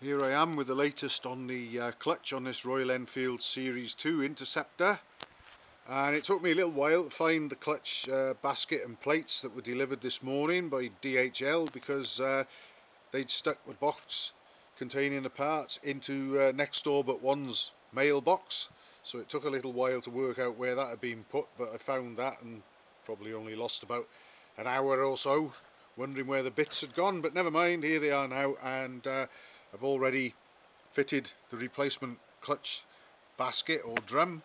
Here I am with the latest on the clutch on this Royal Enfield Series 2 Interceptor, and it took me a little while to find the clutch basket and plates that were delivered this morning by DHL because they'd stuck the box containing the parts into next door but one's mailbox, so it took a little while to work out where that had been put, but I found that and probably only lost about an hour or so wondering where the bits had gone, but never mind, here they are now, and I've already fitted the replacement clutch basket or drum.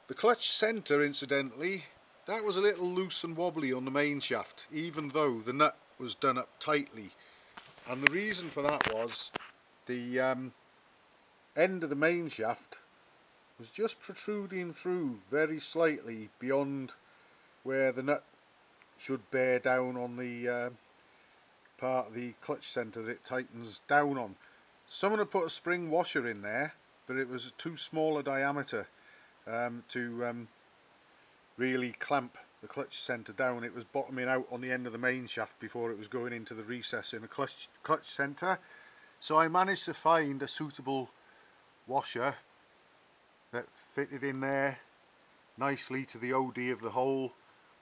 The clutch centre, incidentally, that was a little loose and wobbly on the main shaft, even though the nut was done up tightly, and the reason for that was the end of the main shaft was just protruding through very slightly beyond where the nut should bear down on the part of the clutch centre that it tightens down on. Someone had put a spring washer in there, but it was too small a diameter to really clamp the clutch centre down. It was bottoming out on the end of the main shaft before it was going into the recess in the clutch centre. So I managed to find a suitable washer that fitted in there nicely to the OD of the hole,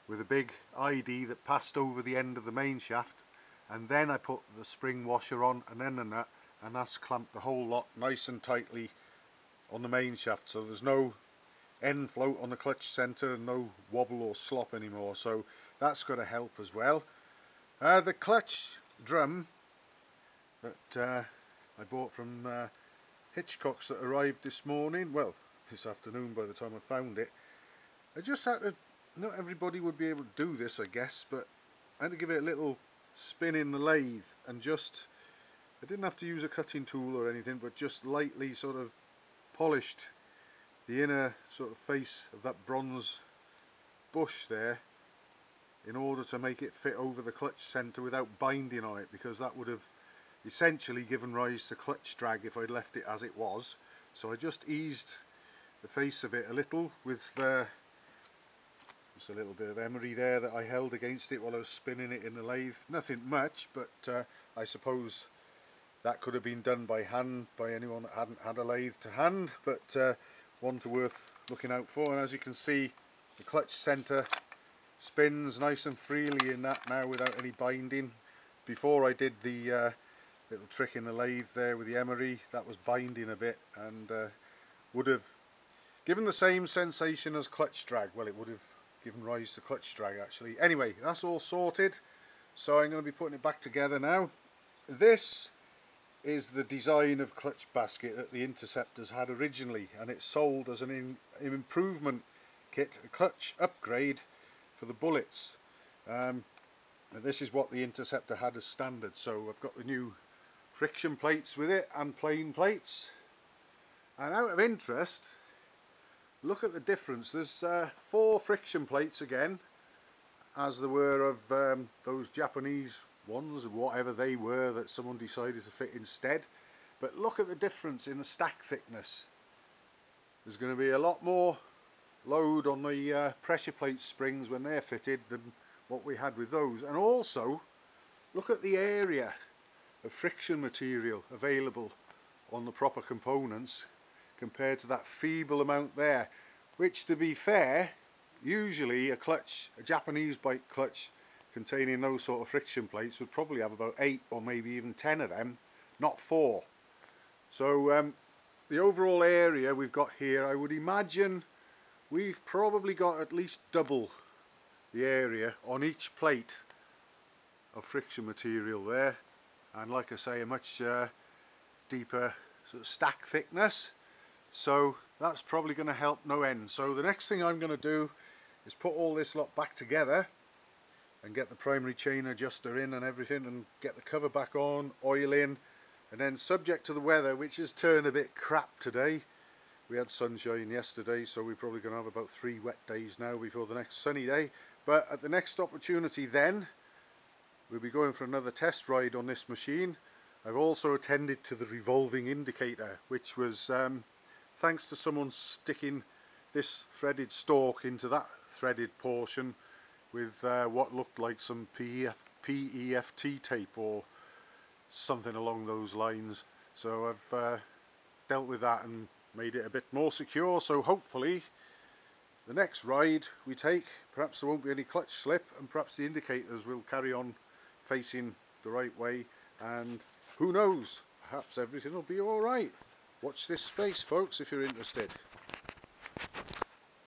with a big ID that passed over the end of the main shaft, and then I put the spring washer on and then the nut, and that's clamped the whole lot nice and tightly on the main shaft, so there's no end float on the clutch centre and no wobble or slop anymore, so that's going to help as well. The clutch drum that I bought from Hitchcock's that arrived this morning, well this afternoon by the time I found it, I just had to, not everybody would be able to do this I guess, but I had to give it a little spin in the lathe and just, I didn't have to use a cutting tool or anything, but just lightly sort of polished the inner sort of face of that bronze bush there in order to make it fit over the clutch centre without binding on it, because that would have essentially given rise to clutch drag if I'd left it as it was. So I just eased the face of it a little with just a little bit of emery there that I held against it while I was spinning it in the lathe. Nothing much, but I suppose that could have been done by hand by anyone that hadn't had a lathe to hand, but one to worth looking out for. And as you can see, the clutch centre spins nice and freely in that now without any binding. Before I did the little trick in the lathe there with the emery, that was binding a bit and would have given the same sensation as clutch drag. Well, it would have given rise to clutch drag actually. Anyway, that's all sorted, so I'm going to be putting it back together now. This is the design of clutch basket that the Interceptors had originally, and it's sold as an improvement kit, a clutch upgrade for the bullets. And this is what the Interceptor had as standard, so I've got the new friction plates with it and plain plates. And out of interest, look at the difference. There's 4 friction plates again, as there were of those Japanese ones, or whatever they were that someone decided to fit instead. But look at the difference in the stack thickness. There's going to be a lot more load on the pressure plate springs when they're fitted than what we had with those. And also, look at the area of friction material available on the proper components compared to that feeble amount there, which, to be fair, usually a Japanese bike clutch containing those sort of friction plates would probably have about 8 or maybe even 10 of them, not 4. So the overall area we've got here, I would imagine we've probably got at least double the area on each plate of friction material there, and like I say, a much deeper sort of stack thickness, so that's probably going to help no end. So the next thing I'm going to do is put all this lot back together and get the primary chain adjuster in and everything, and get the cover back on, oil in, and then, subject to the weather, which has turned a bit crap today. We had sunshine yesterday, so we're probably going to have about 3 wet days now before the next sunny day. But at the next opportunity then, we'll be going for another test ride on this machine. I've also attended to the revolving indicator, which was thanks to someone sticking this threaded stalk into that threaded portion with what looked like some PEFT tape or something along those lines. So I've dealt with that and made it a bit more secure, so hopefully the next ride we take, perhaps there won't be any clutch slip, and perhaps the indicators will carry on facing the right way, and who knows, perhaps everything will be alright. Watch this space, folks, if you're interested.